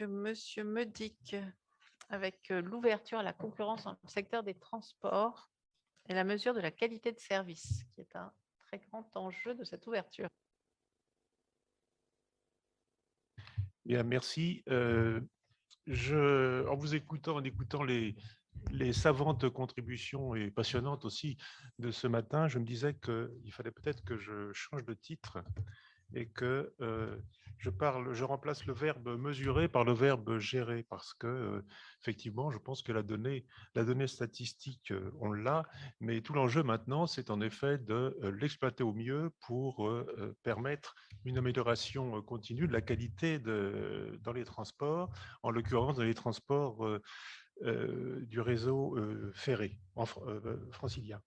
Monsieur Meudic avec l'ouverture à la concurrence dans le secteur des transports et la mesure de la qualité de service, qui est un très grand enjeu de cette ouverture. Bien, merci. En vous écoutant, en écoutant les savantes contributions et passionnantes aussi de ce matin, je me disais qu'il fallait peut-être que je change de titre et que je remplace le verbe mesurer par le verbe gérer, parce que effectivement, je pense que la donnée statistique, on l'a, mais tout l'enjeu maintenant, c'est en effet de l'exploiter au mieux pour permettre une amélioration continue de la qualité dans les transports, en l'occurrence dans les transports du réseau ferré francilien.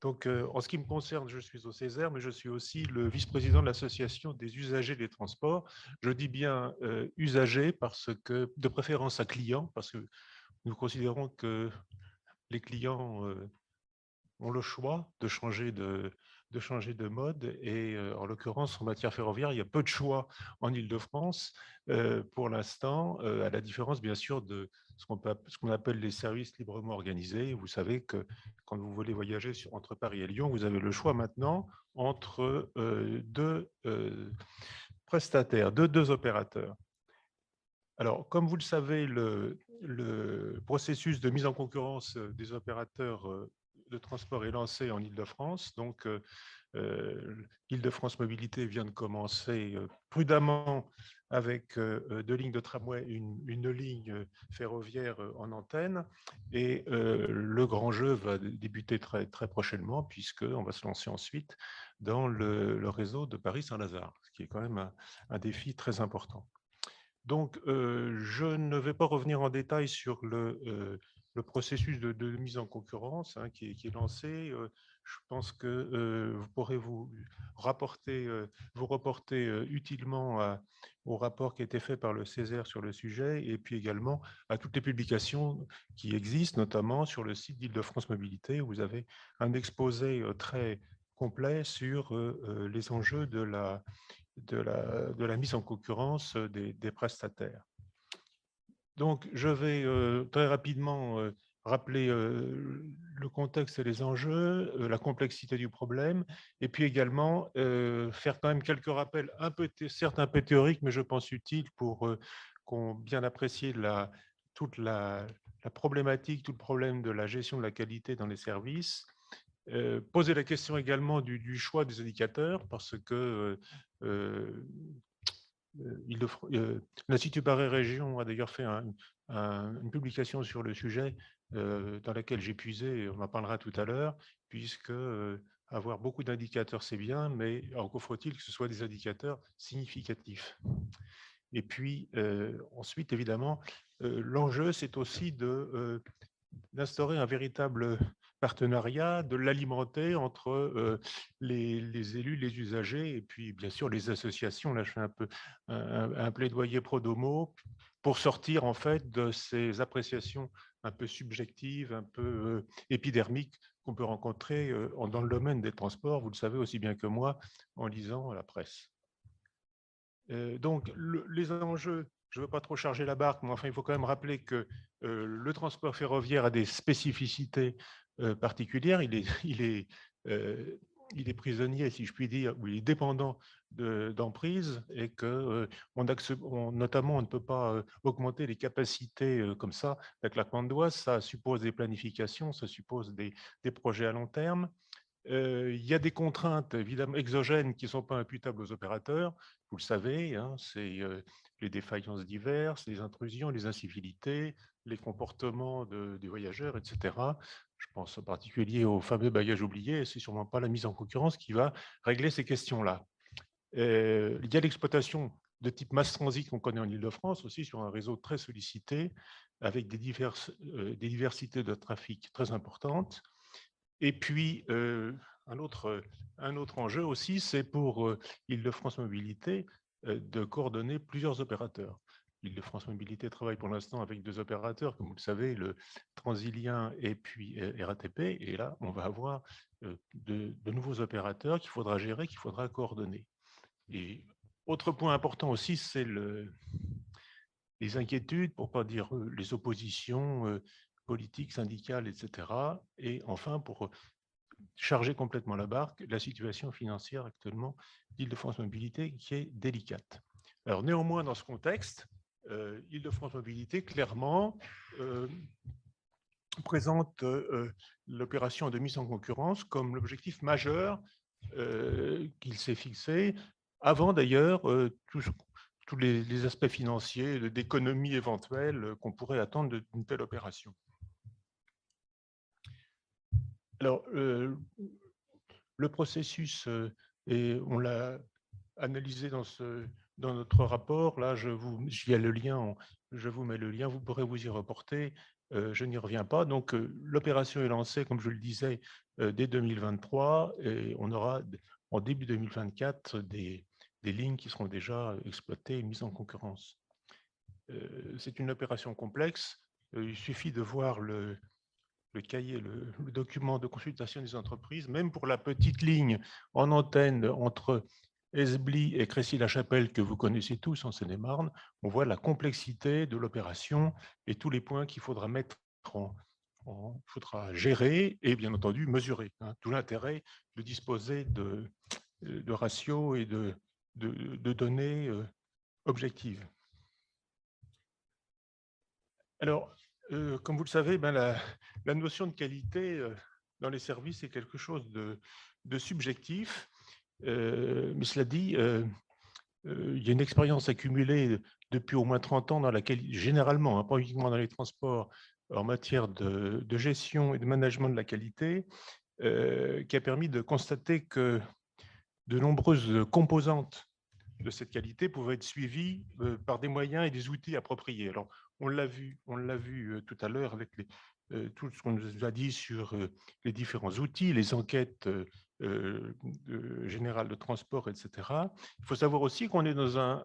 Donc, en ce qui me concerne, je suis au Césaire, mais je suis aussi le vice-président de l'association des usagers des transports. Je dis bien usagers parce que, de préférence à clients, parce que nous considérons que les clients ont le choix de changer de mode. Et en l'occurrence, en matière ferroviaire, il y a peu de choix en Île-de-France pour l'instant, à la différence, bien sûr, de ce qu'on appelle les services librement organisés. Vous savez que quand vous voulez voyager entre Paris et Lyon, vous avez le choix maintenant entre deux prestataires, deux opérateurs. Alors, comme vous le savez, le processus de mise en concurrence des opérateurs de transport est lancé en Île-de-France. Donc, Île-de-France Mobilité vient de commencer prudemment avec deux lignes de tramway, une ligne ferroviaire en antenne. Et le grand jeu va débuter très, très prochainement, puisqu'on va se lancer ensuite dans le réseau de Paris-Saint-Lazare, ce qui est quand même un défi très important. Donc, je ne vais pas revenir en détail sur le processus de mise en concurrence qui est lancé. Je pense que vous pourrez vous reporter utilement au rapport qui a été fait par le Césaire sur le sujet, et puis également à toutes les publications qui existent, notamment sur le site d'Île-de-France Mobilité, où vous avez un exposé très complet sur les enjeux de la mise en concurrence des prestataires. Donc, je vais très rapidement rappeler le contexte et les enjeux, la complexité du problème, et puis également faire quand même quelques rappels, certes un peu théoriques, mais je pense utiles pour qu'on bien apprécie toute la problématique, tout le problème de la gestion de la qualité dans les services. Poser la question également du choix des indicateurs, parce que l'Institut Paris Région a d'ailleurs fait une publication sur le sujet dans laquelle j'ai puisé, on en parlera tout à l'heure, puisque avoir beaucoup d'indicateurs, c'est bien, mais encore faut-il que ce soit des indicateurs significatifs. Et puis, ensuite, évidemment, l'enjeu, c'est aussi d'instaurer un véritable partenariat, de l'alimenter entre les élus, les usagers, et puis bien sûr les associations. Là, je fais un peu un plaidoyer pro domo pour sortir en fait de ces appréciations un peu subjectives, un peu épidermiques qu'on peut rencontrer dans le domaine des transports. Vous le savez aussi bien que moi en lisant la presse. Donc, les enjeux, je ne veux pas trop charger la barque, mais enfin, il faut quand même rappeler que le transport ferroviaire a des spécificités particulières. Il est prisonnier, si je puis dire, ou il est dépendant d'emprise, et que notamment, on ne peut pas augmenter les capacités comme ça, d'un claquement de doigts. Ça suppose des planifications, ça suppose des projets à long terme. Il y a des contraintes évidemment exogènes qui ne sont pas imputables aux opérateurs, vous le savez, c'est les défaillances diverses, les intrusions, les incivilités, les comportements des voyageurs, etc. Je pense en particulier aux fameux bagages oubliés, et ce n'est sûrement pas la mise en concurrence qui va régler ces questions-là. Il y a l'exploitation de type mass transit qu'on connaît en Île-de-France aussi, sur un réseau très sollicité, avec des diversités de trafic très importantes. Et puis, un autre enjeu aussi, c'est pour Île-de-France Mobilité de coordonner plusieurs opérateurs. Île-de-France Mobilité travaille pour l'instant avec deux opérateurs, comme vous le savez, le Transilien et puis RATP. Et là, on va avoir de nouveaux opérateurs qu'il faudra gérer, qu'il faudra coordonner. Et autre point important aussi, c'est les inquiétudes, pour ne pas dire les oppositions politiques, syndicales, etc. Et enfin, pour charger complètement la barque, la situation financière actuellement d'Île-de-France Mobilité qui est délicate. Alors néanmoins, dans ce contexte, Île-de-France Mobilité, clairement, présente l'opération de mise en concurrence comme l'objectif majeur qu'il s'est fixé, avant d'ailleurs tous les aspects financiers, d'économie éventuelle qu'on pourrait attendre d'une telle opération. Alors, le processus, et on l'a analysé dans notre rapport, là, il y a le lien, je vous mets le lien, vous pourrez vous y reporter, je n'y reviens pas. Donc, l'opération est lancée, comme je le disais, dès 2023, et on aura en début 2024 des lignes qui seront déjà exploitées et mises en concurrence. C'est une opération complexe, il suffit de voir le cahier, le document de consultation des entreprises, même pour la petite ligne en antenne entre Esbly et Crécy-la-Chapelle, que vous connaissez tous en Seine-et-Marne, on voit la complexité de l'opération et tous les points qu'il faudra mettre faudra gérer et bien entendu mesurer. Tout l'intérêt de disposer de ratios et de données objectives. Alors, comme vous le savez, la notion de qualité dans les services est quelque chose de subjectif. Mais cela dit, il y a une expérience accumulée depuis au moins 30 ans dans laquelle, généralement, pas uniquement dans les transports, en matière de gestion et de management de la qualité, qui a permis de constater que de nombreuses composantes de cette qualité pouvaient être suivies par des moyens et des outils appropriés. Alors, on l'a vu tout à l'heure avec tout ce qu'on nous a dit sur les différents outils, les enquêtes générales de transport, etc. Il faut savoir aussi qu'on est dans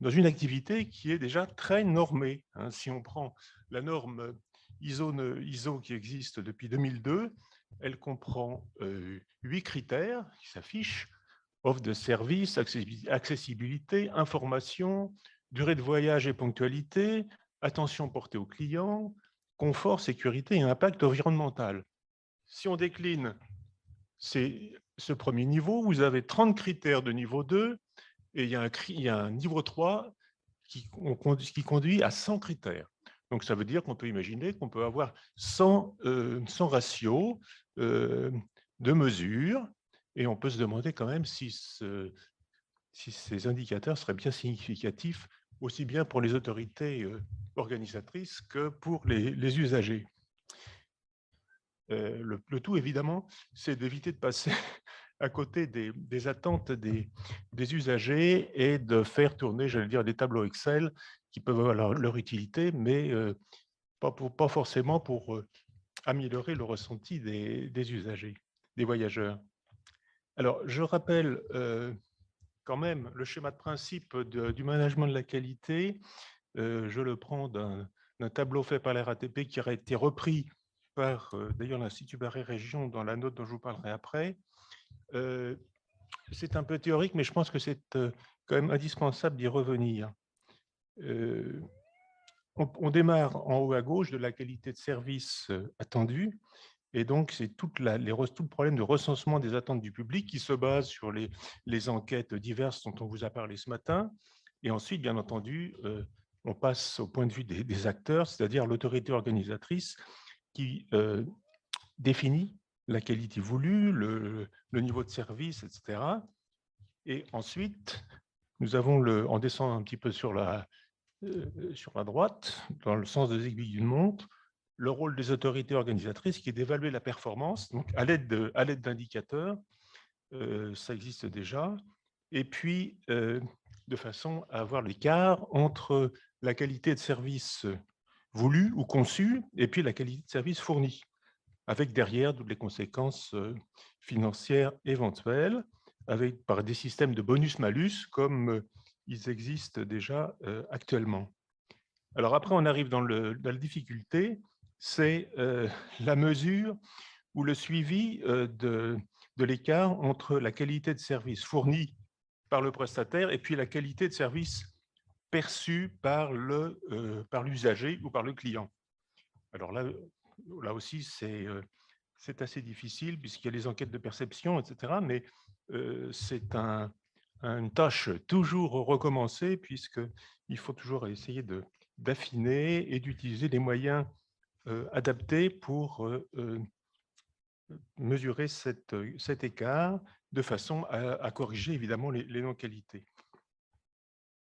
une activité qui est déjà très normée. Si on prend la norme ISO qui existe depuis 2002, elle comprend 8 critères qui s'affichent: offre de service, accessibilité, information, durée de voyage et ponctualité, attention portée aux clients, confort, sécurité et impact environnemental. Si on décline ce premier niveau, vous avez 30 critères de niveau 2 et il y a un niveau 3 qui conduit à 100 critères. Donc, ça veut dire qu'on peut imaginer qu'on peut avoir 100 ratios de mesures, et on peut se demander quand même si ces indicateurs seraient bien significatifs, aussi bien pour les autorités organisatrices que pour les usagers. Le tout, évidemment, c'est d'éviter de passer à côté des attentes des usagers et de faire tourner, j'allais dire, des tableaux Excel qui peuvent avoir leur utilité, mais pas forcément pour améliorer le ressenti des usagers, des voyageurs. Alors, je rappelle quand même le schéma de principe du management de la qualité. Je le prends d'un tableau fait par la RATP qui aurait été repris par d'ailleurs l'Institut Barré Région dans la note dont je vous parlerai après. C'est un peu théorique, mais je pense que c'est quand même indispensable d'y revenir. On démarre en haut à gauche de la qualité de service attendue. Et donc, c'est tout le problème de recensement des attentes du public qui se base sur les enquêtes diverses dont on vous a parlé ce matin. Et ensuite, bien entendu, on passe au point de vue des acteurs, c'est-à-dire l'autorité organisatrice qui définit la qualité voulue, le niveau de service, etc. Et ensuite, nous avons, en descendant un petit peu sur la droite, dans le sens des aiguilles d'une montre, le rôle des autorités organisatrices qui est d'évaluer la performance, donc à l'aide d'indicateurs, ça existe déjà, et puis de façon à avoir l'écart entre la qualité de service voulue ou conçue et puis la qualité de service fournie, avec derrière toutes les conséquences financières éventuelles, par des systèmes de bonus-malus comme ils existent déjà actuellement. Alors après, on arrive dans la difficulté, c'est la mesure ou le suivi de l'écart entre la qualité de service fournie par le prestataire et puis la qualité de service perçu par l'usager ou par le client. Alors là aussi, c'est assez difficile puisqu'il y a les enquêtes de perception, etc. Mais c'est une tâche toujours recommencée puisqu'il faut toujours essayer d'affiner et d'utiliser les moyens adaptés pour mesurer cet écart de façon à corriger évidemment les non-qualités.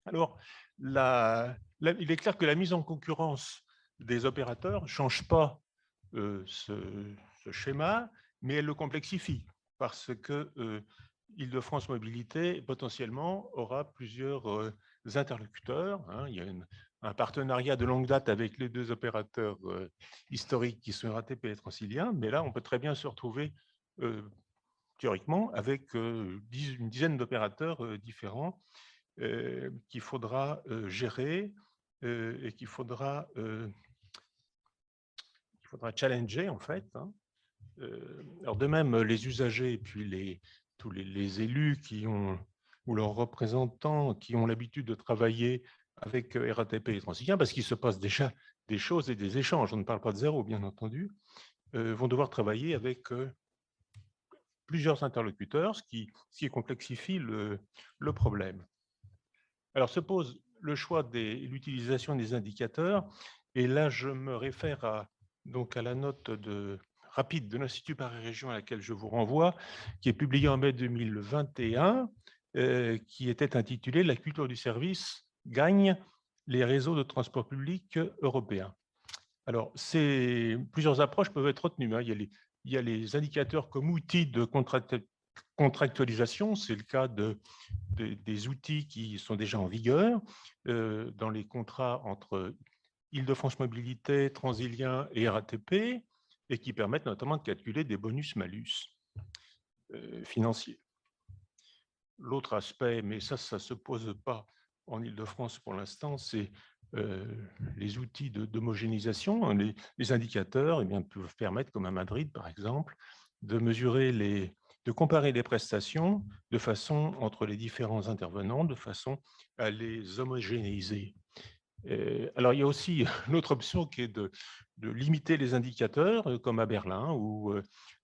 Alors, il est clair que la mise en concurrence des opérateurs ne change pas ce schéma, mais elle le complexifie parce que Île-de-France Mobilité potentiellement aura plusieurs interlocuteurs. Hein. Il y a un partenariat de longue date avec les deux opérateurs historiques qui sont RATP et Transilien, mais là, on peut très bien se retrouver théoriquement avec une dizaine d'opérateurs différents qu'il faudra gérer et qu'il faudra challenger en fait. Hein. Alors de même, les usagers et puis tous les élus ou leurs représentants qui ont l'habitude de travailler avec RATP et Transilien, parce qu'il se passe déjà des choses et des échanges, on ne parle pas de zéro bien entendu, vont devoir travailler avec plusieurs interlocuteurs, ce qui complexifie le problème. Alors se pose le choix de l'utilisation des indicateurs, et là je me réfère donc à la note rapide de l'Institut Paris-Région à laquelle je vous renvoie, qui est publiée en mai 2021, qui était intitulée « La culture du service gagne les réseaux de transport public européens ». Alors, plusieurs approches peuvent être retenues. Hein. Il y a les indicateurs comme outils de contractualisation, c'est le cas des outils qui sont déjà en vigueur dans les contrats entre Île-de-France Mobilité, Transilien et RATP, et qui permettent notamment de calculer des bonus-malus financiers. L'autre aspect, mais ça ne se pose pas en Île-de-France pour l'instant, c'est les outils d'homogénéisation. Les indicateurs peuvent permettre, comme à Madrid par exemple, de comparer les prestations de façon entre les différents intervenants, de façon à les homogénéiser. Alors, il y a aussi l'autre option qui est de limiter les indicateurs, comme à Berlin, où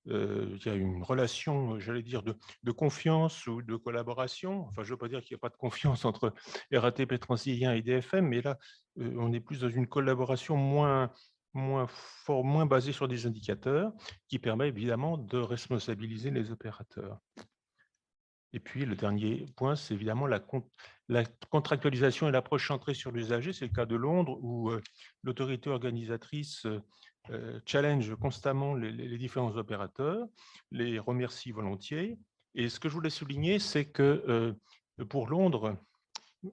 il y a une relation, j'allais dire, de confiance ou de collaboration. Enfin, je ne veux pas dire qu'il n'y a pas de confiance entre RATP, Transilien et DFM, mais là, on est plus dans une collaboration moins basée sur des indicateurs, qui permet évidemment de responsabiliser les opérateurs. Et puis, le dernier point, c'est évidemment la contractualisation et l'approche centrée sur l'usager. C'est le cas de Londres, où l'autorité organisatrice challenge constamment les différents opérateurs, les remercie volontiers. Et ce que je voulais souligner, c'est que pour Londres,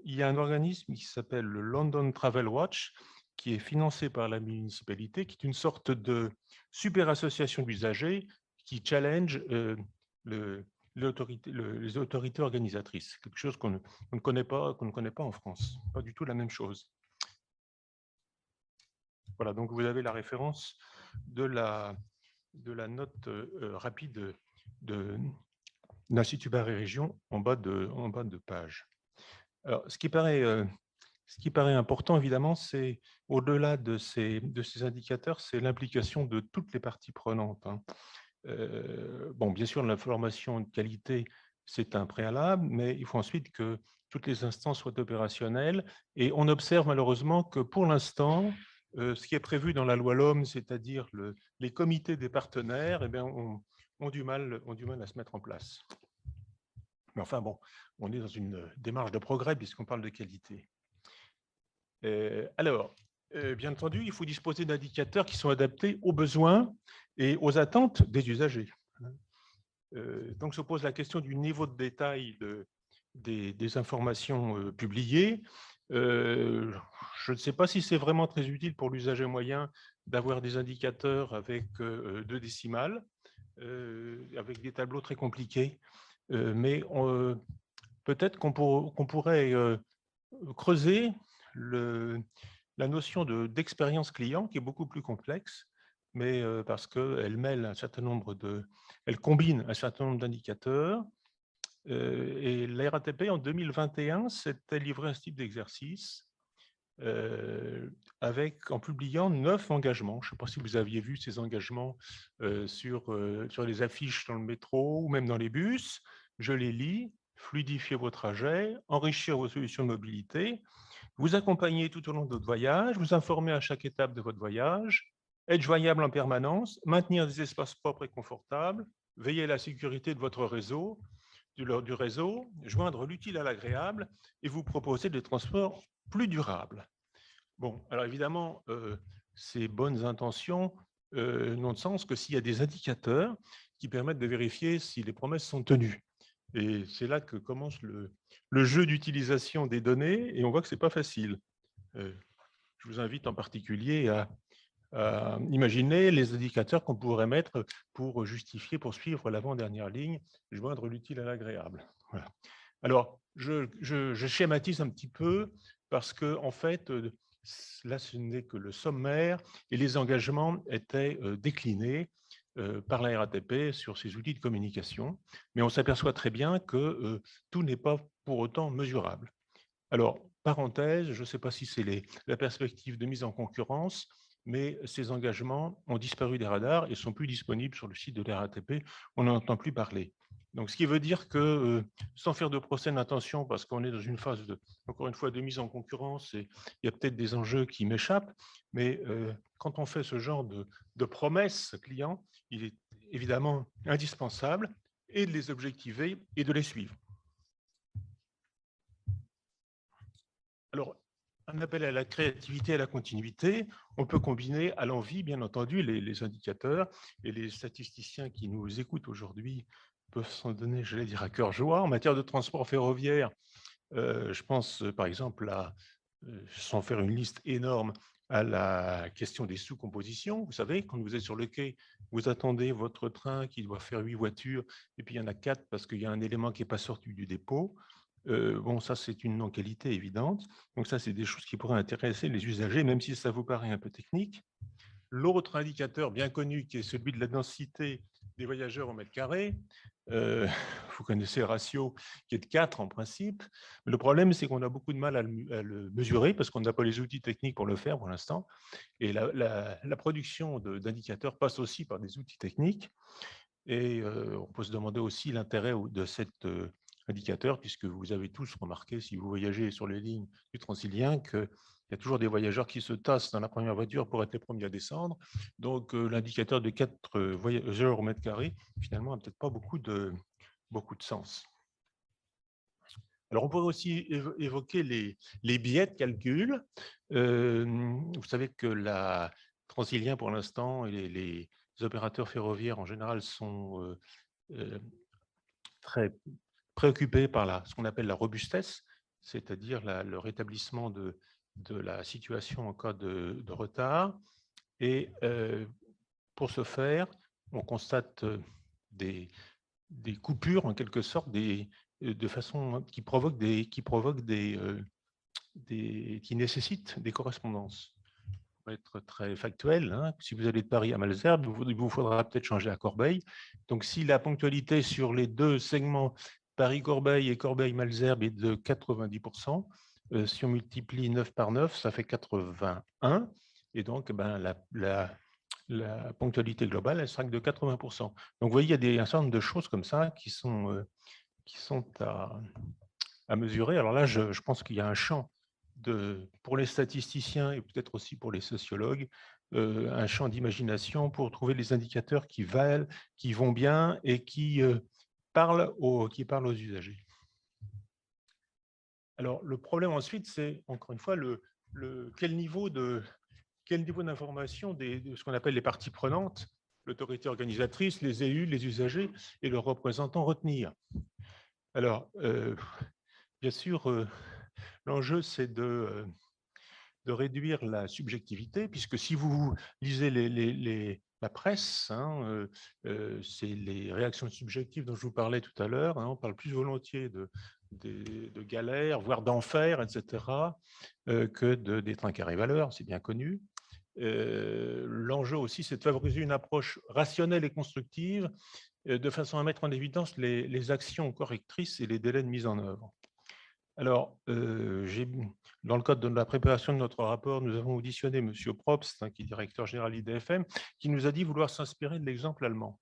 il y a un organisme qui s'appelle le London Travel Watch, qui est financé par la municipalité, qui est une sorte de super association d'usagers qui challenge les autorités organisatrices, quelque chose qu'on ne connaît pas en France, pas du tout la même chose. Voilà, donc vous avez la référence de la note rapide de l'Institut Paris-Région en bas de page. Alors, ce qui paraît important, évidemment, c'est au-delà de ces indicateurs, c'est l'implication de toutes les parties prenantes. Hein. Bon, bien sûr, l'information de qualité, c'est un préalable, mais il faut ensuite que toutes les instances soient opérationnelles. Et on observe malheureusement que pour l'instant, ce qui est prévu dans la loi LOM, c'est-à-dire les comités des partenaires, eh bien, ont du mal à se mettre en place. Mais enfin, bon, on est dans une démarche de progrès puisqu'on parle de qualité. Alors, bien entendu, il faut disposer d'indicateurs qui sont adaptés aux besoins et aux attentes des usagers. Donc, se pose la question du niveau de détail des informations publiées. Je ne sais pas si c'est vraiment très utile pour l'usager moyen d'avoir des indicateurs avec 2 décimales, avec des tableaux très compliqués, mais peut-être qu'on pourrait creuser la notion d'expérience client, qui est beaucoup plus complexe, mais parce qu'elle mêle elle combine un certain nombre d'indicateurs Et la RATP, en 2021, s'était livré à ce type d'exercice en publiant 9 engagements. Je ne sais pas si vous aviez vu ces engagements sur les affiches dans le métro ou même dans les bus. Je les lis: fluidifier vos trajets, enrichir vos solutions de mobilité, vous accompagner tout au long de votre voyage, vous informer à chaque étape de votre voyage, être joignable en permanence, maintenir des espaces propres et confortables, veiller à la sécurité de votre réseau, du réseau, joindre l'utile à l'agréable et vous proposer des transports plus durables. Bon, alors évidemment, ces bonnes intentions n'ont de sens que s'il y a des indicateurs qui permettent de vérifier si les promesses sont tenues. Et c'est là que commence le jeu d'utilisation des données, et on voit que ce n'est pas facile. Je vous invite en particulier à imaginer les indicateurs qu'on pourrait mettre pour justifier, pour suivre l'avant-dernière ligne, joindre l'utile à l'agréable. Voilà. Alors, je schématise un petit peu parce que, en fait, là, ce n'est que le sommaire et les engagements étaient déclinés par la RATP sur ses outils de communication, mais on s'aperçoit très bien que tout n'est pas pour autant mesurable. Alors, parenthèse, je ne sais pas si c'est la perspective de mise en concurrence, mais ces engagements ont disparu des radars et ne sont plus disponibles sur le site de la RATP. On n'en entend plus parler. Donc, ce qui veut dire que, sans faire de procès d'intention, parce qu'on est dans une phase, encore une fois, de mise en concurrence, et il y a peut-être des enjeux qui m'échappent, mais quand on fait ce genre de promesses clients, il est évidemment indispensable et de les objectiver et de les suivre. Alors, un appel à la créativité et à la continuité, on peut combiner à l'envi, bien entendu, les indicateurs, et les statisticiens qui nous écoutent aujourd'hui peuvent s'en donner, j'allais dire, à cœur joie. En matière de transport ferroviaire, je pense par exemple sans faire une liste énorme, à la question des sous-compositions. Vous savez, quand vous êtes sur le quai, vous attendez votre train qui doit faire 8 voitures, et puis il y en a 4 parce qu'il y a un élément qui n'est pas sorti du dépôt. Bon, ça, c'est une non-qualité évidente. Donc ça, c'est des choses qui pourraient intéresser les usagers, même si ça vous paraît un peu technique. L'autre indicateur bien connu, qui est celui de la densité des voyageurs au mètre carré, vous connaissez le ratio qui est de 4 en principe. Le problème, c'est qu'on a beaucoup de mal à le mesurer parce qu'on n'a pas les outils techniques pour le faire pour l'instant. Et la production d'indicateurs passe aussi par des outils techniques. Et on peut se demander aussi l'intérêt de cet indicateur, puisque vous avez tous remarqué, si vous voyagez sur les lignes du Transilien, qu'il y a toujours des voyageurs qui se tassent dans la première voiture pour être les premiers à descendre. Donc, l'indicateur de 4 voyageurs au mètre carré, finalement, n'a peut-être pas beaucoup de sens. Alors, on pourrait aussi évoquer les biais de calcul. Vous savez que la Transilien, pour l'instant, et les opérateurs ferroviaires en général sont très préoccupés par ce qu'on appelle la robustesse, c'est-à-dire le rétablissement de la situation en cas de retard. Et pour ce faire, on constate des coupures, en quelque sorte, de façon qui nécessitent des correspondances. Pour être très factuel, hein, si vous allez de Paris à Malesherbes, il vous faudra peut-être changer à Corbeil. Donc, si la ponctualité sur les deux segments Paris-Corbeil et Corbeil-Malesherbes est de 90%, si on multiplie 9 par 9, ça fait 81. Et donc, la ponctualité globale, elle sera de 80%. Donc, vous voyez, il y a un certain nombre de choses comme ça qui sont à mesurer. Alors là, je pense qu'il y a un champ pour les statisticiens et peut-être aussi pour les sociologues, un champ d'imagination pour trouver les indicateurs qui vont bien et qui parlent aux usagers. Alors, le problème ensuite, c'est encore une fois quel niveau d'information de ce qu'on appelle les parties prenantes, l'autorité organisatrice, les élus, les usagers et leurs représentants retenir. Alors, bien sûr, l'enjeu, c'est de réduire la subjectivité, puisque si vous lisez la presse, hein, c'est les réactions subjectives dont je vous parlais tout à l'heure, hein, on parle plus volontiers de galères, voire d'enfer, etc., que des trains qui arrivent à l'heure, c'est bien connu. L'enjeu aussi, c'est de favoriser une approche rationnelle et constructive de façon à mettre en évidence les actions correctrices et les délais de mise en œuvre. Alors, dans le cadre de la préparation de notre rapport, nous avons auditionné M. Probst, qui est directeur général IDFM, qui nous a dit vouloir s'inspirer de l'exemple allemand.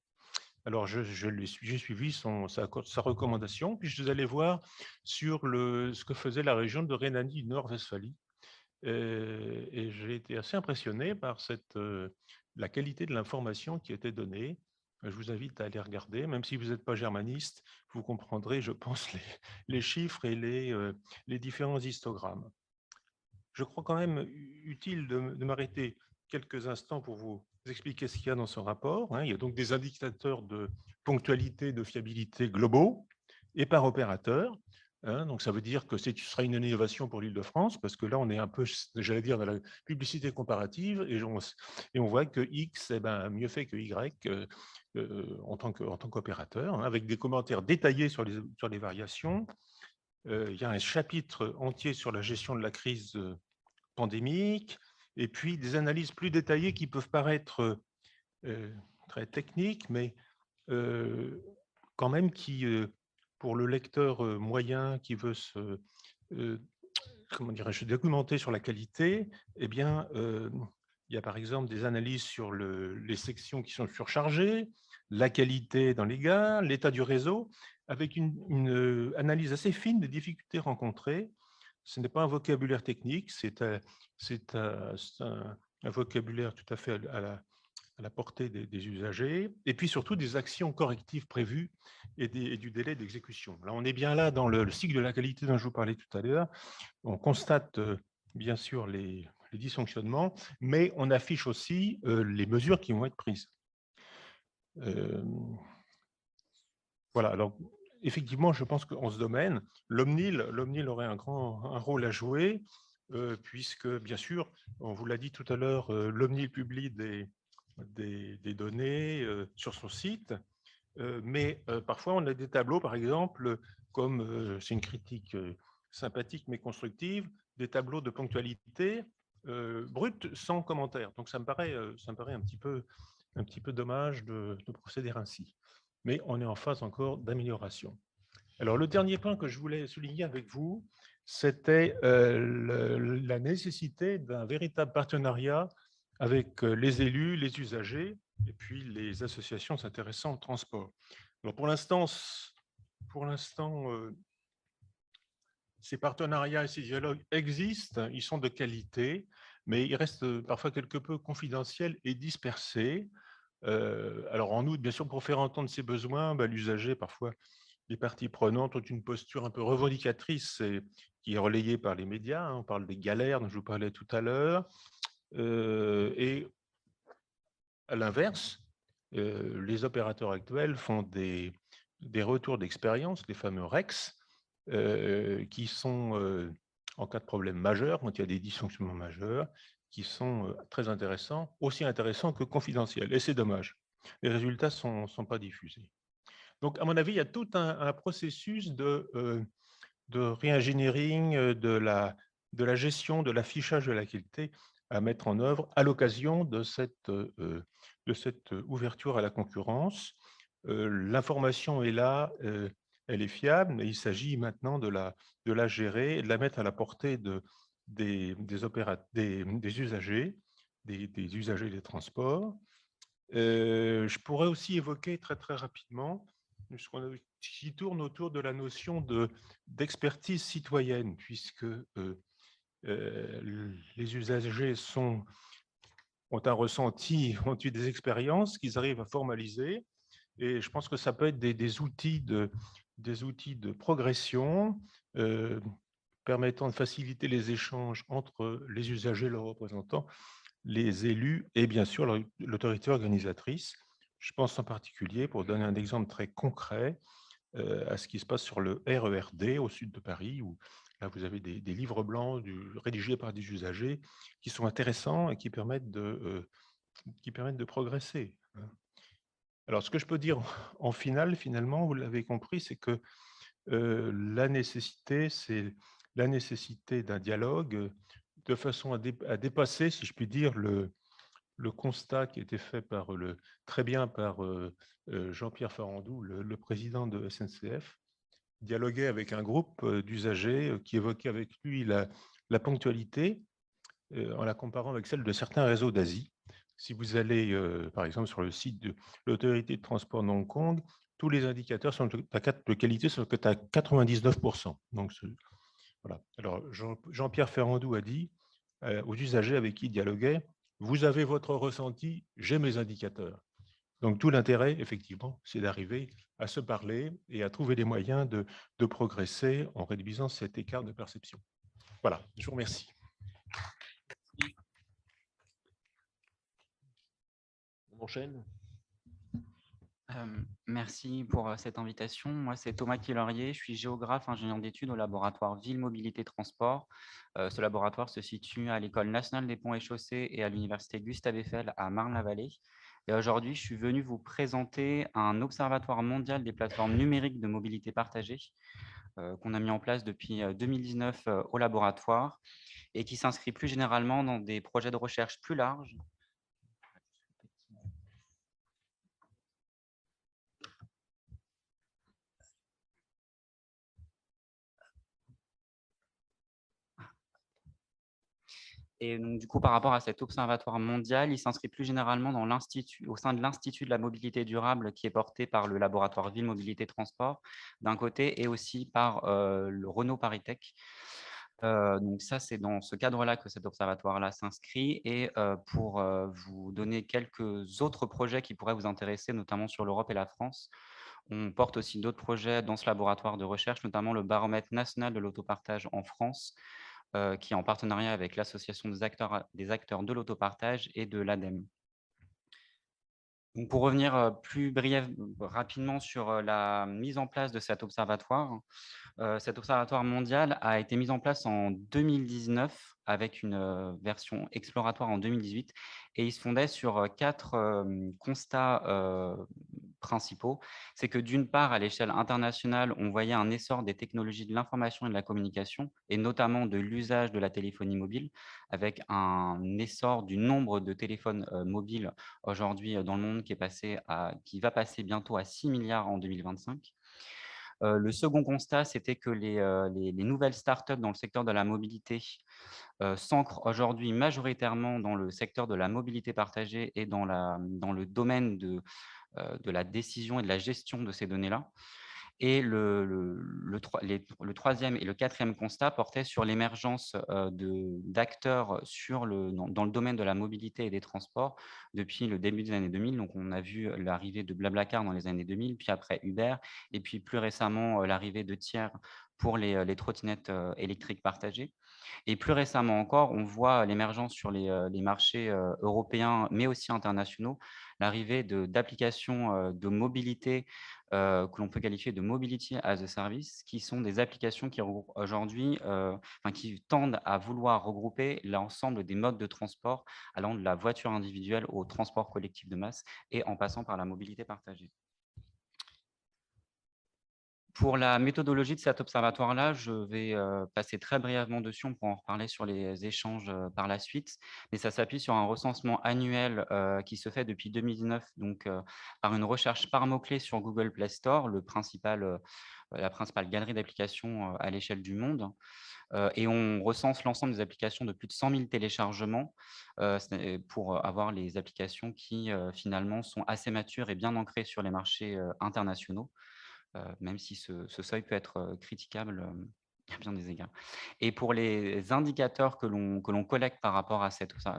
Alors, j'ai suivi sa recommandation, puis je suis allé voir sur ce que faisait la région de Rhénanie-Nord-Westphalie. Et j'ai été assez impressionné par la qualité de l'information qui était donnée. Je vous invite à aller regarder, même si vous n'êtes pas germaniste, vous comprendrez, je pense, les chiffres et les différents histogrammes. Je crois quand même utile de m'arrêter quelques instants pour vous expliquer ce qu'il y a dans ce rapport. Il y a donc des indicateurs de ponctualité, de fiabilité globaux et par opérateur. Donc, ça veut dire que ce sera une innovation pour l'Île-de-France, parce que là, on est un peu, j'allais dire, dans la publicité comparative, et on voit que X est mieux fait que Y en tant qu'opérateur, avec des commentaires détaillés sur les variations. Il y a un chapitre entier sur la gestion de la crise pandémique, et puis des analyses plus détaillées qui peuvent paraître très techniques, mais quand même qui, pour le lecteur moyen qui veut comment dirais-je, documenter sur la qualité, eh bien, il y a par exemple des analyses sur les sections qui sont surchargées, la qualité dans les gares, l'état du réseau, avec une analyse assez fine des difficultés rencontrées. Ce n'est pas un vocabulaire technique, c'est un vocabulaire tout à fait à la portée des usagers, et puis surtout des actions correctives prévues et du délai d'exécution. Là, on est bien là dans le cycle de la qualité dont je vous parlais tout à l'heure. On constate bien sûr les dysfonctionnements, mais on affiche aussi les mesures qui vont être prises. Voilà, alors effectivement, je pense qu'en ce domaine, l'OMNIL aurait un rôle à jouer, puisque, bien sûr, on vous l'a dit tout à l'heure, l'OMNIL publie des données sur son site, mais parfois on a des tableaux, par exemple, comme c'est une critique sympathique mais constructive, des tableaux de ponctualité bruts sans commentaire. Donc ça me paraît un petit peu dommage de procéder ainsi. Mais on est en phase encore d'amélioration. Alors le dernier point que je voulais souligner avec vous, c'était la nécessité d'un véritable partenariat avec les élus, les usagers et puis les associations s'intéressant au transport. Alors pour l'instant, ces partenariats et ces dialogues existent, ils sont de qualité, mais ils restent parfois quelque peu confidentiels et dispersés. Alors en outre, bien sûr, pour faire entendre ses besoins, l'usager, parfois, les parties prenantes ont une posture un peu revendicatrice qui est relayée par les médias. On parle des galères dont je vous parlais tout à l'heure. Et à l'inverse, les opérateurs actuels font des retours d'expérience, les fameux REX, qui sont, en cas de problème majeur, quand il y a des dysfonctionnements majeurs, qui sont très intéressants, aussi intéressants que confidentiels. Et c'est dommage. Les résultats ne sont pas diffusés. Donc, à mon avis, il y a tout un processus de re-engineering, de la gestion, de l'affichage de la qualité à mettre en œuvre à l'occasion de cette ouverture à la concurrence. L'information est là, elle est fiable, mais il s'agit maintenant de la gérer et de la mettre à la portée des usagers, des usagers des transports. Je pourrais aussi évoquer très, très rapidement ce qui tourne autour de la notion d'expertise citoyenne, puisque les usagers ont un ressenti, ont eu des expériences qu'ils arrivent à formaliser. Et je pense que ça peut être des outils de progression permettant de faciliter les échanges entre les usagers et leurs représentants, les élus et bien sûr l'autorité organisatrice. Je pense en particulier, pour donner un exemple très concret, à ce qui se passe sur le RERD au sud de Paris, où là, vous avez des livres blancs rédigés par des usagers qui sont intéressants et qui permettent de progresser. Alors, ce que je peux dire en finale, finalement, vous l'avez compris, c'est que la nécessité, c'est la nécessité d'un dialogue de façon à dépasser, si je puis dire, le constat qui a été fait très bien par Jean-Pierre Farandou, le président de SNCF, dialoguait avec un groupe d'usagers qui évoquait avec lui la ponctualité en la comparant avec celle de certains réseaux d'Asie. Si vous allez, par exemple, sur le site de l'autorité de transport de Hong Kong, tous les indicateurs de qualité sont à 99%. Donc, voilà. Alors, Jean-Pierre Ferrandou a dit aux usagers avec qui il dialoguait, vous avez votre ressenti, j'ai mes indicateurs. Donc, tout l'intérêt, effectivement, c'est d'arriver à se parler et à trouver des moyens de progresser en réduisant cet écart de perception. Voilà, je vous remercie. On enchaîne. Merci pour cette invitation. Moi, c'est Thomas Quillerier. Je suis géographe, ingénieur d'études au laboratoire Ville, Mobilité, Transport. Ce laboratoire se situe à l'École nationale des ponts et chaussées et à l'Université Gustave Eiffel à Marne-la-Vallée. Et aujourd'hui, je suis venu vous présenter un observatoire mondial des plateformes numériques de mobilité partagée qu'on a mis en place depuis 2019 au laboratoire et qui s'inscrit plus généralement dans des projets de recherche plus larges. Et donc, du coup, par rapport à cet observatoire mondial, il s'inscrit plus généralement dans au sein de l'Institut de la mobilité durable qui est porté par le laboratoire Ville, Mobilité, Transport d'un côté et aussi par le Renault ParisTech. Donc ça, c'est dans ce cadre-là que cet observatoire-là s'inscrit. Et pour vous donner quelques autres projets qui pourraient vous intéresser, notamment sur l'Europe et la France, on porte aussi d'autres projets dans ce laboratoire de recherche, notamment le baromètre national de l'autopartage en France, qui est en partenariat avec l'Association des acteurs de l'autopartage et de l'ADEME. Pour revenir plus rapidement sur la mise en place de cet observatoire mondial a été mis en place en 2019 avec une version exploratoire en 2018 et il se fondait sur 4 constats principaux. C'est que d'une part, à l'échelle internationale, on voyait un essor des technologies de l'information et de la communication et notamment de l'usage de la téléphonie mobile avec un essor du nombre de téléphones mobiles aujourd'hui dans le monde qui va passer bientôt à 6 milliards en 2025. Le second constat, c'était que les nouvelles startups dans le secteur de la mobilité s'ancrent aujourd'hui majoritairement dans le secteur de la mobilité partagée et dans le domaine de la décision et de la gestion de ces données-là. Et le troisième et le quatrième constat portaient sur l'émergence d'acteurs dans le domaine de la mobilité et des transports depuis le début des années 2000. Donc, on a vu l'arrivée de Blablacar dans les années 2000, puis après Uber, et puis plus récemment l'arrivée de Tiers pour les trottinettes électriques partagées. Et plus récemment encore, on voit l'émergence sur les marchés européens, mais aussi internationaux, l'arrivée d'applications de mobilité que l'on peut qualifier de mobility as a service, qui sont des applications qui aujourd'hui, qui tendent à vouloir regrouper l'ensemble des modes de transport, allant de la voiture individuelle au transport collectif de masse et en passant par la mobilité partagée. Pour la méthodologie de cet observatoire-là, je vais passer très brièvement dessus, on pourra en reparler sur les échanges par la suite, mais ça s'appuie sur un recensement annuel qui se fait depuis 2019, donc par une recherche par mots-clés sur Google Play Store, la principale galerie d'applications à l'échelle du monde. Et on recense l'ensemble des applications de plus de 100 000 téléchargements pour avoir les applications qui finalement sont assez matures et bien ancrées sur les marchés internationaux. Même si ce seuil peut être critiquable à bien des égards. Et pour les indicateurs que l'on collecte par rapport à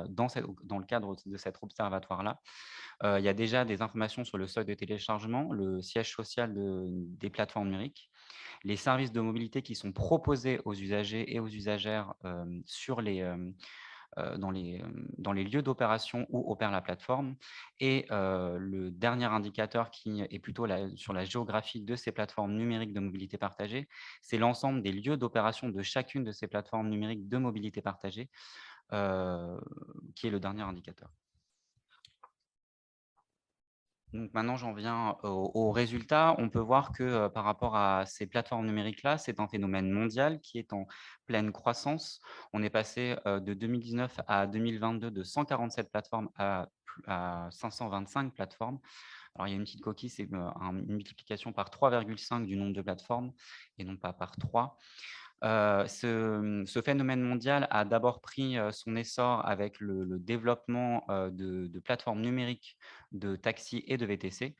dans le cadre de cet observatoire-là, il y a déjà des informations sur le seuil de téléchargement, le siège social des plateformes numériques, les services de mobilité qui sont proposés aux usagers et aux usagères dans les lieux d'opération où opère la plateforme. Et le dernier indicateur qui est plutôt sur la géographie de ces plateformes numériques de mobilité partagée, c'est l'ensemble des lieux d'opération de chacune de ces plateformes numériques de mobilité partagée, qui est le dernier indicateur. Donc maintenant, j'en viens aux résultats. On peut voir que par rapport à ces plateformes numériques-là, c'est un phénomène mondial qui est en pleine croissance. On est passé de 2019 à 2022 de 147 plateformes à 525 plateformes. Alors, il y a une petite coquille, c'est une multiplication par 3,5 du nombre de plateformes et non pas par 3. Ce phénomène mondial a d'abord pris son essor avec le développement de plateformes numériques de taxis et de VTC,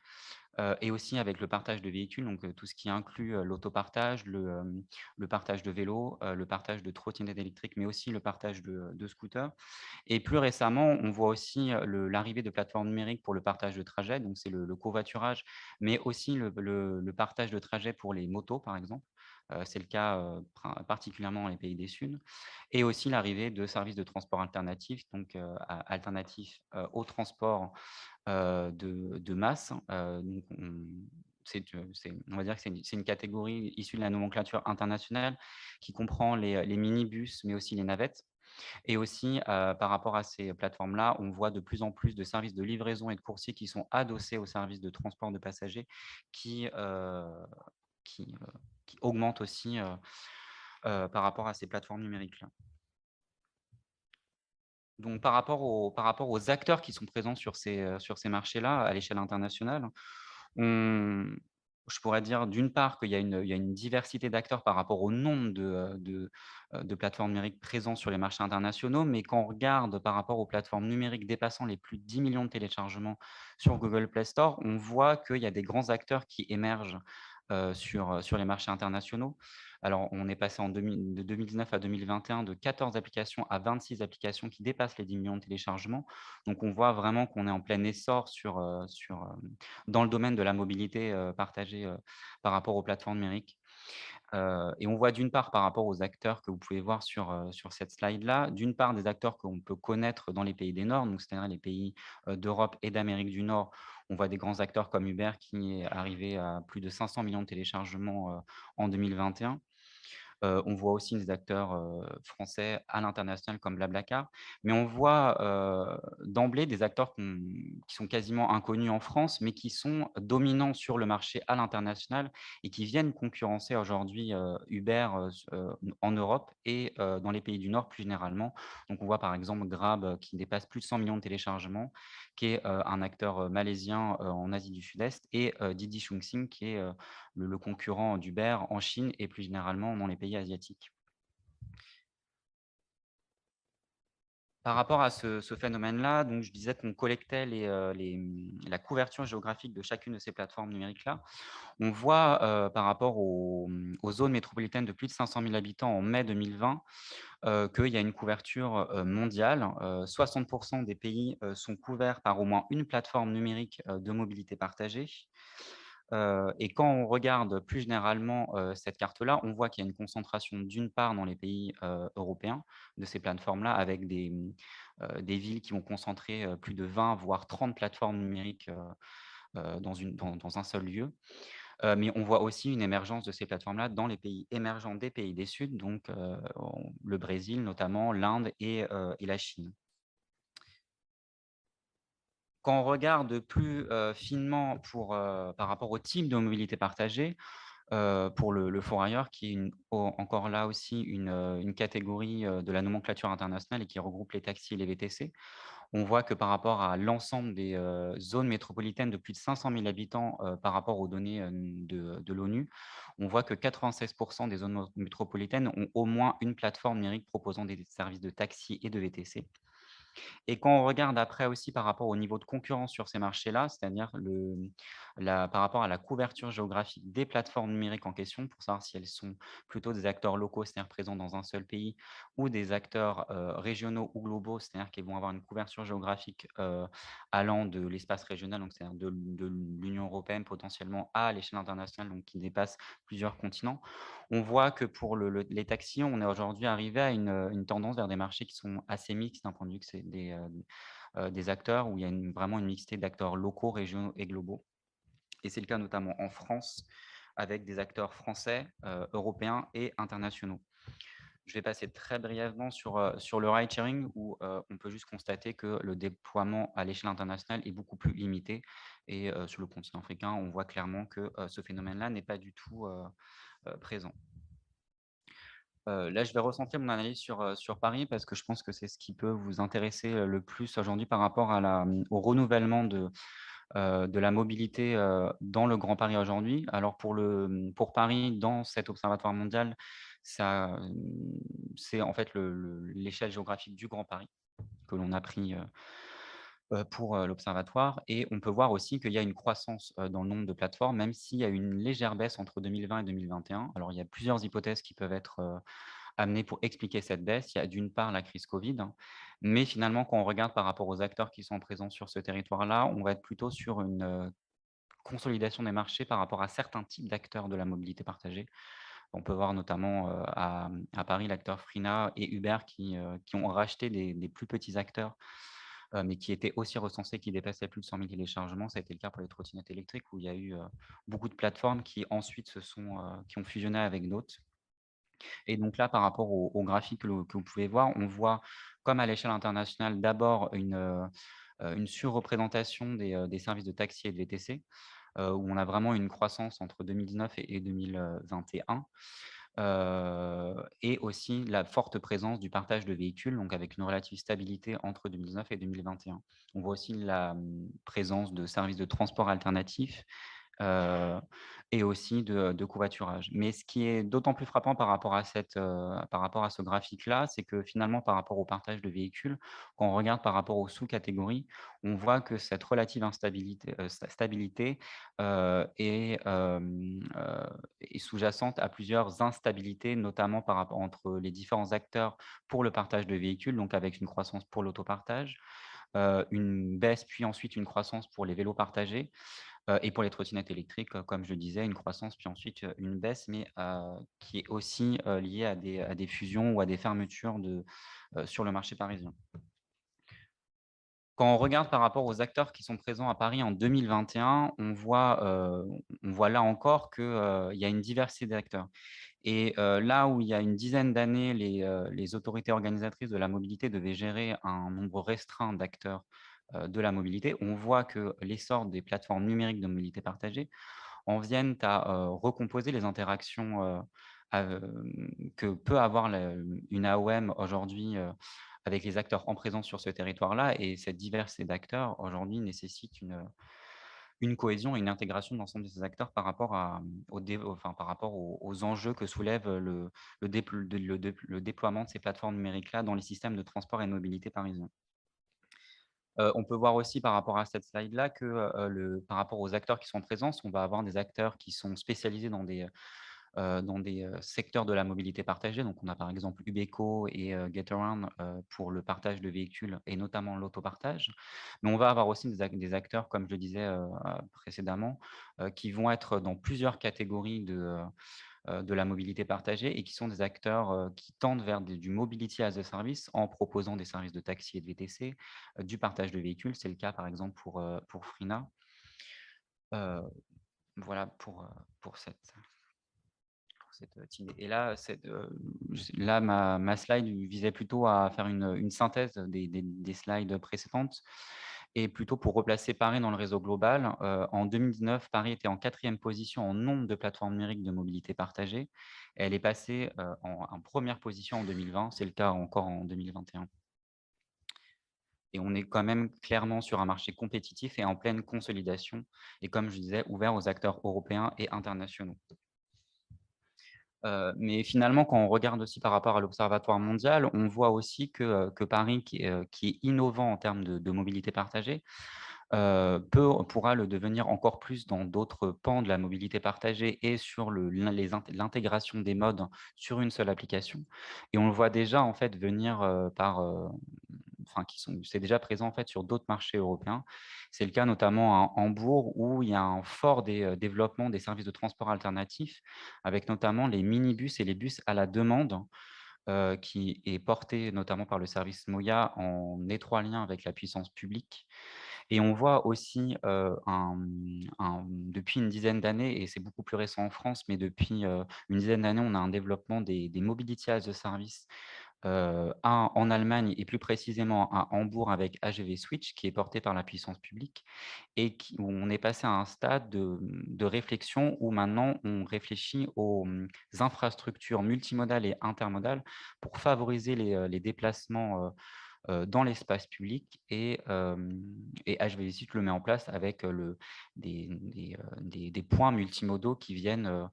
et aussi avec le partage de véhicules, donc tout ce qui inclut l'autopartage, le partage de vélos, le partage de trottinettes électriques, mais aussi le partage de scooters. Et plus récemment, on voit aussi l'arrivée de plateformes numériques pour le partage de trajets, donc c'est le covoiturage, mais aussi le partage de trajets pour les motos, par exemple. C'est le cas particulièrement dans les pays des Sud. Et aussi l'arrivée de services de transport alternatifs, donc alternatifs au transport de masse. Donc on va dire que c'est une catégorie issue de la nomenclature internationale qui comprend les minibus, mais aussi les navettes. Et aussi, par rapport à ces plateformes-là, on voit de plus en plus de services de livraison et de coursiers qui sont adossés aux services de transport de passagers qui, qui, heu, qui augmentent aussi, par rapport à ces plateformes numériques-là. Donc par rapport aux acteurs qui sont présents sur ces marchés-là, à l'échelle internationale, on je pourrais dire d'une part qu'il y a une diversité d'acteurs par rapport au nombre de plateformes numériques présentes sur les marchés internationaux, mais quand on regarde par rapport aux plateformes numériques dépassant les plus de 10 millions de téléchargements sur Google Play Store, on voit qu'il y a des grands acteurs qui émergent, sur les marchés internationaux. Alors, on est passé de 2019 à 2021 de 14 applications à 26 applications qui dépassent les 10 millions de téléchargements. Donc, on voit vraiment qu'on est en plein essor dans le domaine de la mobilité partagée par rapport aux plateformes numériques. Et on voit d'une part par rapport aux acteurs que vous pouvez voir sur cette slide-là, d'une part des acteurs qu'on peut connaître dans les pays des Nord, donc c'est-à-dire les pays d'Europe et d'Amérique du Nord. On voit des grands acteurs comme Uber qui est arrivé à plus de 500 millions de téléchargements en 2021. On voit aussi des acteurs français à l'international comme Blablacar, mais on voit d'emblée des acteurs qui sont quasiment inconnus en France, mais qui sont dominants sur le marché à l'international et qui viennent concurrencer aujourd'hui Uber en Europe et dans les pays du Nord plus généralement. Donc on voit par exemple Grab qui dépasse plus de 100 millions de téléchargements, qui est un acteur malaisien en Asie du Sud-Est, et Didi Chuxing qui est le concurrent d'Uber en Chine et plus généralement dans les pays asiatiques. Par rapport à ce phénomène-là, donc je disais qu'on collectait la couverture géographique de chacune de ces plateformes numériques-là. On voit par rapport aux zones métropolitaines de plus de 500 000 habitants en mai 2020 qu'il y a une couverture mondiale. 60% des pays sont couverts par au moins une plateforme numérique de mobilité partagée. Et quand on regarde plus généralement cette carte-là, on voit qu'il y a une concentration d'une part dans les pays européens de ces plateformes-là, avec des villes qui vont concentrer plus de 20 voire 30 plateformes numériques dans un seul lieu. Mais on voit aussi une émergence de ces plateformes-là dans les pays émergents des pays des Sud, donc le Brésil notamment, l'Inde et la Chine. Quand on regarde plus finement par rapport au type de mobilité partagée, pour le forailleur qui est encore là aussi une catégorie de la nomenclature internationale et qui regroupe les taxis et les VTC. On voit que par rapport à l'ensemble des zones métropolitaines de plus de 500 000 habitants par rapport aux données de l'ONU, on voit que 96% des zones métropolitaines ont au moins une plateforme numérique proposant des services de taxi et de VTC. Et quand on regarde après aussi par rapport au niveau de concurrence sur ces marchés-là, c'est-à-dire par rapport à la couverture géographique des plateformes numériques en question, pour savoir si elles sont plutôt des acteurs locaux, c'est-à-dire présents dans un seul pays, ou des acteurs régionaux ou globaux, c'est-à-dire qu'ils vont avoir une couverture géographique allant de l'espace régional, donc c'est-à-dire de l'Union européenne potentiellement à l'échelle internationale, donc qui dépasse plusieurs continents. On voit que pour les taxis, on est aujourd'hui arrivé à une tendance vers des marchés qui sont assez mixtes d'un point de vue que c'est des acteurs où il y a vraiment une mixité d'acteurs locaux, régionaux et globaux. Et c'est le cas notamment en France, avec des acteurs français, européens et internationaux. Je vais passer très brièvement sur le ride-sharing où on peut juste constater que le déploiement à l'échelle internationale est beaucoup plus limité. Et sur le continent africain, on voit clairement que ce phénomène-là n'est pas du tout présent. Là, je vais recentrer mon analyse sur Paris parce que je pense que c'est ce qui peut vous intéresser le plus aujourd'hui par rapport au renouvellement de la mobilité dans le Grand Paris aujourd'hui. Alors pour Paris, dans cet observatoire mondial, c'est en fait l'échelle géographique du Grand Paris que l'on a pris pour l'observatoire. Et on peut voir aussi qu'il y a une croissance dans le nombre de plateformes, même s'il y a une légère baisse entre 2020 et 2021. Alors, il y a plusieurs hypothèses qui peuvent être amenées pour expliquer cette baisse. Il y a d'une part la crise Covid, hein, mais finalement, quand on regarde par rapport aux acteurs qui sont présents sur ce territoire-là, on va être plutôt sur une consolidation des marchés par rapport à certains types d'acteurs de la mobilité partagée. On peut voir notamment à Paris l'acteur Frina et Uber qui ont racheté des plus petits acteurs, mais qui étaient aussi recensés, qui dépassaient plus de 100 000 téléchargements. Ça a été le cas pour les trottinettes électriques, où il y a eu beaucoup de plateformes qui ensuite qui ont fusionné avec d'autres. Et donc là, par rapport au graphique que vous pouvez voir, on voit, comme à l'échelle internationale, d'abord une surreprésentation des services de taxi et de VTC, où on a vraiment une croissance entre 2019 et 2021. Et aussi la forte présence du partage de véhicules, donc avec une relative stabilité entre 2019 et 2021. On voit aussi la présence de services de transport alternatifs et aussi de covoiturage. Mais ce qui est d'autant plus frappant par rapport à ce graphique-là, c'est que finalement, par rapport au partage de véhicules, quand on regarde par rapport aux sous-catégories, on voit que cette relative stabilité est sous-jacente à plusieurs instabilités, notamment par rapport entre les différents acteurs pour le partage de véhicules, donc avec une croissance pour l'autopartage, une baisse, puis ensuite une croissance pour les vélos partagés, et pour les trottinettes électriques, comme je le disais, une croissance, puis ensuite une baisse, mais qui est aussi liée à des fusions ou à des fermetures sur le marché parisien. Quand on regarde par rapport aux acteurs qui sont présents à Paris en 2021, on voit là encore qu'il y a une diversité d'acteurs. Et là où il y a une dizaine d'années, les autorités organisatrices de la mobilité devaient gérer un nombre restreint d'acteurs de la mobilité, on voit que l'essor des plateformes numériques de mobilité partagée en viennent à recomposer les interactions que peut avoir une AOM aujourd'hui avec les acteurs en présence sur ce territoire-là. Et cette diversité d'acteurs aujourd'hui nécessite une cohésion et une intégration de l'ensemble de ces acteurs par rapport, par rapport aux enjeux que soulève le déploiement de ces plateformes numériques-là dans les systèmes de transport et de mobilité parisiens. On peut voir aussi par rapport à cette slide-là que par rapport aux acteurs qui sont présents, on va avoir des acteurs qui sont spécialisés dans des secteurs de la mobilité partagée. Donc, on a par exemple Ubeco et Getaround pour le partage de véhicules et notamment l'autopartage. Mais on va avoir aussi des acteurs, comme je le disais précédemment, qui vont être dans plusieurs catégories de la mobilité partagée et qui sont des acteurs qui tendent vers du mobility as a service en proposant des services de taxi et de VTC, du partage de véhicules. C'est le cas par exemple pour Frina. Voilà pour cette idée. Et là, ma slide visait plutôt à faire une synthèse des slides précédentes et plutôt pour replacer Paris dans le réseau global. En 2019, Paris était en 4e position en nombre de plateformes numériques de mobilité partagée. Elle est passée en première position en 2020. C'est le cas encore en 2021. Et on est quand même clairement sur un marché compétitif et en pleine consolidation. Et comme je disais, ouvert aux acteurs européens et internationaux. Mais finalement, quand on regarde aussi par rapport à l'Observatoire mondial, on voit aussi que Paris, qui est innovant en termes de mobilité partagée, pourra le devenir encore plus dans d'autres pans de la mobilité partagée et sur l'intégration des modes sur une seule application. Et on le voit déjà en fait venir c'est déjà présent en fait sur d'autres marchés européens. C'est le cas notamment à Hambourg où il y a un fort développement des services de transport alternatifs, avec notamment les minibus et les bus à la demande, qui est porté notamment par le service Moya en étroit lien avec la puissance publique. Et on voit aussi, depuis une dizaine d'années, et c'est beaucoup plus récent en France, mais depuis une dizaine d'années, on a un développement des mobility as a service, un en Allemagne et plus précisément à Hambourg avec HGV Switch, qui est porté par la puissance publique et où on est passé à un stade de réflexion où maintenant on réfléchit aux infrastructures multimodales et intermodales pour favoriser les déplacements dans l'espace public et HV Switch le met en place avec des points multimodaux qui viennent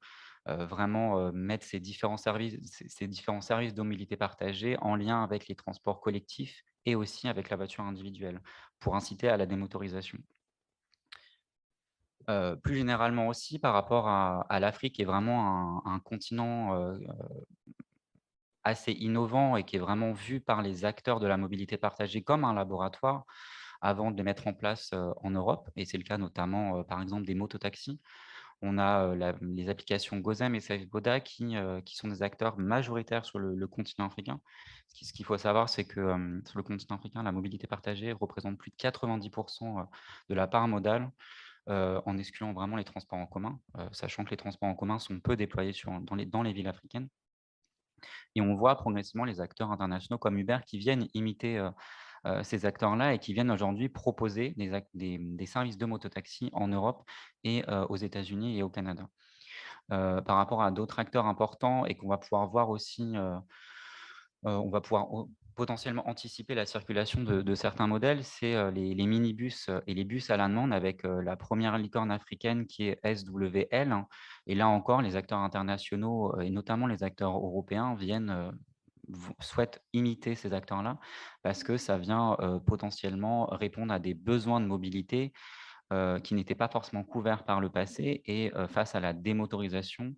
vraiment mettre ces différents services de mobilité partagée en lien avec les transports collectifs et aussi avec la voiture individuelle pour inciter à la démotorisation. Plus généralement aussi par rapport à l'Afrique qui est vraiment un continent assez innovant et qui est vraiment vu par les acteurs de la mobilité partagée comme un laboratoire avant de les mettre en place en Europe. Et c'est le cas notamment, par exemple, des mototaxis. On a les applications Gozem et SafeBoda qui sont des acteurs majoritaires sur le continent africain. Ce qu'il faut savoir, c'est que sur le continent africain, la mobilité partagée représente plus de 90% de la part modale, en excluant vraiment les transports en commun, sachant que les transports en commun sont peu déployés dans les villes africaines. Et on voit progressivement les acteurs internationaux comme Uber qui viennent imiter ces acteurs-là et qui viennent aujourd'hui proposer des services de mototaxi en Europe et aux États-Unis et au Canada. Par rapport à d'autres acteurs importants et qu'on va pouvoir voir aussi, on va pouvoir potentiellement anticiper la circulation de certains modèles, c'est les minibus et les bus à la demande avec la première licorne africaine qui est SWL, hein. Et là encore, les acteurs internationaux et notamment les acteurs européens souhaitent imiter ces acteurs-là parce que ça vient potentiellement répondre à des besoins de mobilité qui n'étaient pas forcément couverts par le passé et face à la démotorisation,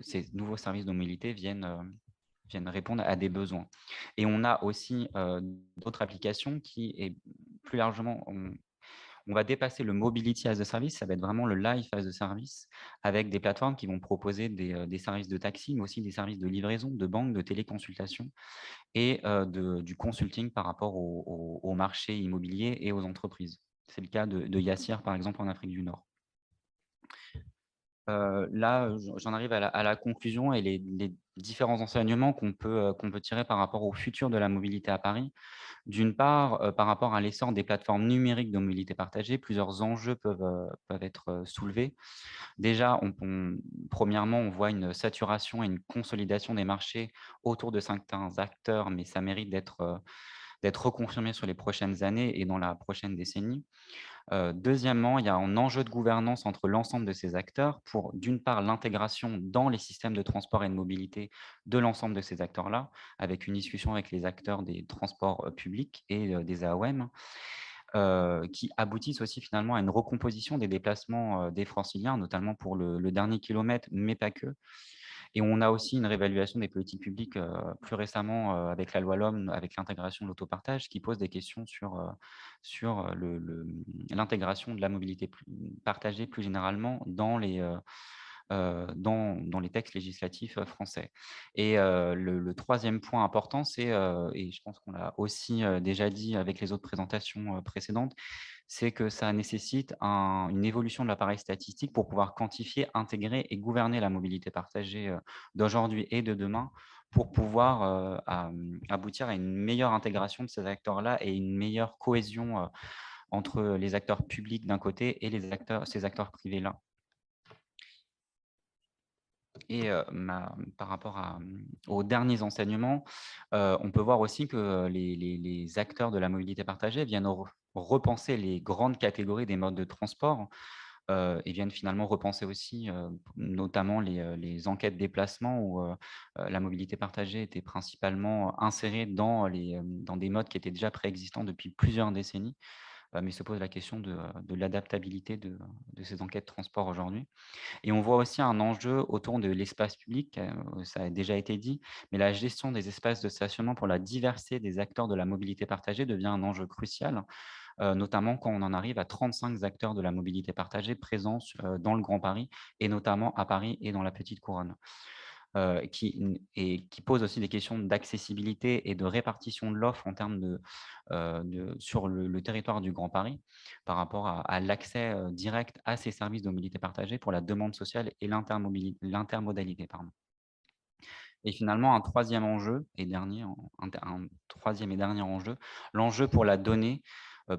ces nouveaux services de mobilité viennent répondre à des besoins. Et on a aussi d'autres applications qui est plus largement, on va dépasser le mobility as a service, ça va être vraiment le life as a service avec des plateformes qui vont proposer des services de taxi, mais aussi des services de livraison, de banque, de téléconsultation et du consulting par rapport au marché immobilier et aux entreprises. C'est le cas de Yassir, par exemple, en Afrique du Nord. Là, j'en arrive à la conclusion et les différents enseignements qu'on peut tirer par rapport au futur de la mobilité à Paris. D'une part, par rapport à l'essor des plateformes numériques de mobilité partagée, plusieurs enjeux peuvent être soulevés. Déjà, premièrement, on voit une saturation et une consolidation des marchés autour de certains acteurs, mais ça mérite d'être reconfirmé sur les prochaines années et dans la prochaine décennie. Deuxièmement, il y a un enjeu de gouvernance entre l'ensemble de ces acteurs pour, d'une part, l'intégration dans les systèmes de transport et de mobilité de l'ensemble de ces acteurs-là, avec une discussion avec les acteurs des transports publics et des AOM, qui aboutissent aussi finalement à une recomposition des déplacements des franciliens, notamment pour le dernier kilomètre, mais pas que. Et on a aussi une réévaluation des politiques publiques plus récemment avec la loi LOM, avec l'intégration de l'autopartage, qui pose des questions sur l'intégration de la mobilité partagée plus généralement dans les textes législatifs français. Et le troisième point important, c'est, et je pense qu'on l'a aussi déjà dit avec les autres présentations précédentes, c'est que ça nécessite une évolution de l'appareil statistique pour pouvoir quantifier, intégrer et gouverner la mobilité partagée d'aujourd'hui et de demain pour pouvoir aboutir à une meilleure intégration de ces acteurs-là et une meilleure cohésion entre les acteurs publics d'un côté et ces acteurs privés-là. Et par rapport aux derniers enseignements, on peut voir aussi que les acteurs de la mobilité partagée viennent repenser les grandes catégories des modes de transport et viennent finalement repenser aussi notamment les enquêtes déplacement où la mobilité partagée était principalement insérée dans des modes qui étaient déjà préexistants depuis plusieurs décennies, mais se pose la question de l'adaptabilité de ces enquêtes de transport aujourd'hui. Et on voit aussi un enjeu autour de l'espace public, ça a déjà été dit, mais la gestion des espaces de stationnement pour la diversité des acteurs de la mobilité partagée devient un enjeu crucial, notamment quand on en arrive à 35 acteurs de la mobilité partagée présents dans le Grand Paris et notamment à Paris et dans la Petite Couronne. qui pose aussi des questions d'accessibilité et de répartition de l'offre en termes sur le territoire du Grand Paris par rapport à l'accès direct à ces services de mobilité partagée pour la demande sociale et l'intermodalité. Et finalement, un troisième enjeu et dernier, un troisième et dernier enjeu, l'enjeu pour la donnée,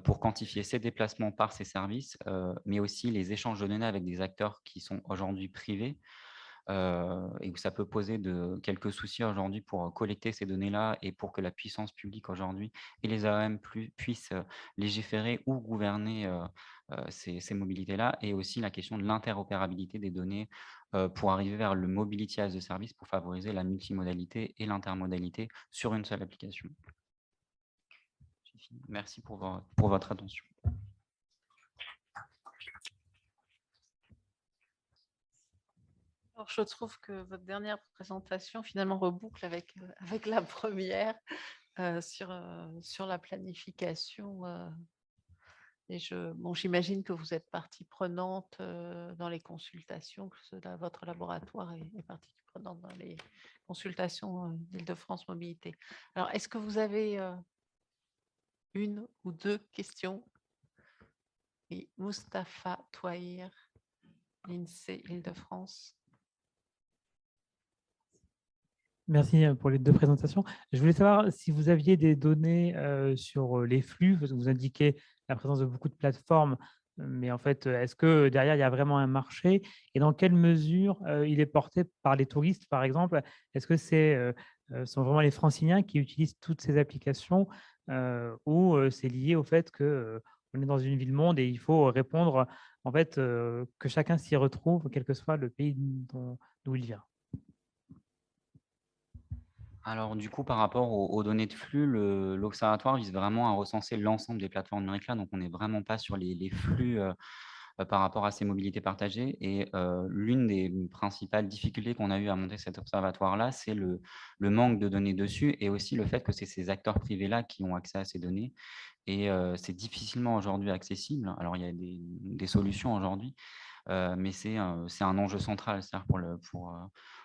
pour quantifier ces déplacements par ces services, mais aussi les échanges de données avec des acteurs qui sont aujourd'hui privés, et où ça peut poser quelques soucis aujourd'hui pour collecter ces données-là et pour que la puissance publique aujourd'hui et les AOM puissent légiférer ou gouverner ces mobilités-là, et aussi la question de l'interopérabilité des données pour arriver vers le mobility as a service pour favoriser la multimodalité et l'intermodalité sur une seule application. J'ai fini. Merci pour votre attention. Alors, je trouve que votre dernière présentation finalement reboucle avec la première sur la planification. Et j'imagine que vous êtes partie prenante dans les consultations, que votre laboratoire est partie prenante dans les consultations d'Île-de-France Mobilité. Alors, est-ce que vous avez une ou deux questions? Oui, Mustapha Touahir, l'INSEE Île-de-France. Merci pour les deux présentations. Je voulais savoir si vous aviez des données sur les flux. Vous indiquez la présence de beaucoup de plateformes, mais en fait, est-ce que derrière, il y a vraiment un marché? Et dans quelle mesure il est porté par les touristes, par exemple? Est-ce que sont vraiment les franciliens qui utilisent toutes ces applications ou c'est lié au fait qu'on est dans une ville-monde et il faut répondre, en fait, que chacun s'y retrouve, quel que soit le pays d'où il vient? Alors du coup, par rapport aux données de flux, l'observatoire vise vraiment à recenser l'ensemble des plateformes numériques-là. Donc on n'est vraiment pas sur les flux par rapport à ces mobilités partagées. Et l'une des principales difficultés qu'on a eu à monter cet observatoire-là, c'est le manque de données dessus, et aussi le fait que c'est ces acteurs privés-là qui ont accès à ces données. Et c'est difficilement aujourd'hui accessible. Alors il y a des solutions aujourd'hui, mais c'est un enjeu central, c'est-à-dire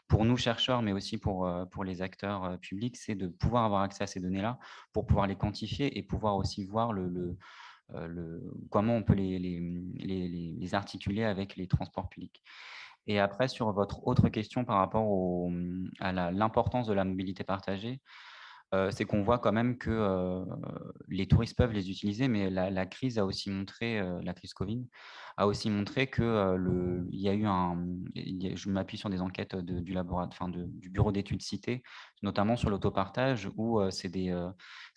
pour nous chercheurs, mais aussi pour les acteurs publics, c'est de pouvoir avoir accès à ces données-là pour pouvoir les quantifier et pouvoir aussi voir comment on peut les articuler avec les transports publics. Et après, sur votre autre question par rapport à l'importance de la mobilité partagée, c'est qu'on voit quand même que les touristes peuvent les utiliser, mais la crise a aussi montré, la crise Covid a aussi montré que il y a eu je m'appuie sur des enquêtes du laboratoire, du bureau d'études Cité, notamment sur l'autopartage, où c'est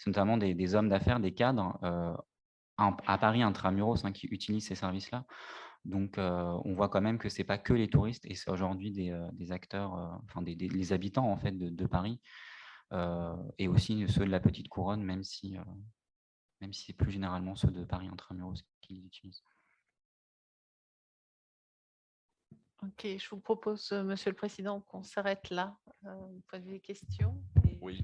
notamment des hommes d'affaires, des cadres à Paris intramuros qui utilisent ces services-là. Donc, on voit quand même que c'est pas que les touristes, et c'est aujourd'hui des acteurs, les habitants en fait de Paris, et aussi ceux de la petite couronne, même si c'est plus généralement ceux de Paris intramuros qui les utilisent. Ok, je vous propose, Monsieur le Président, qu'on s'arrête là. Point de vue des questions.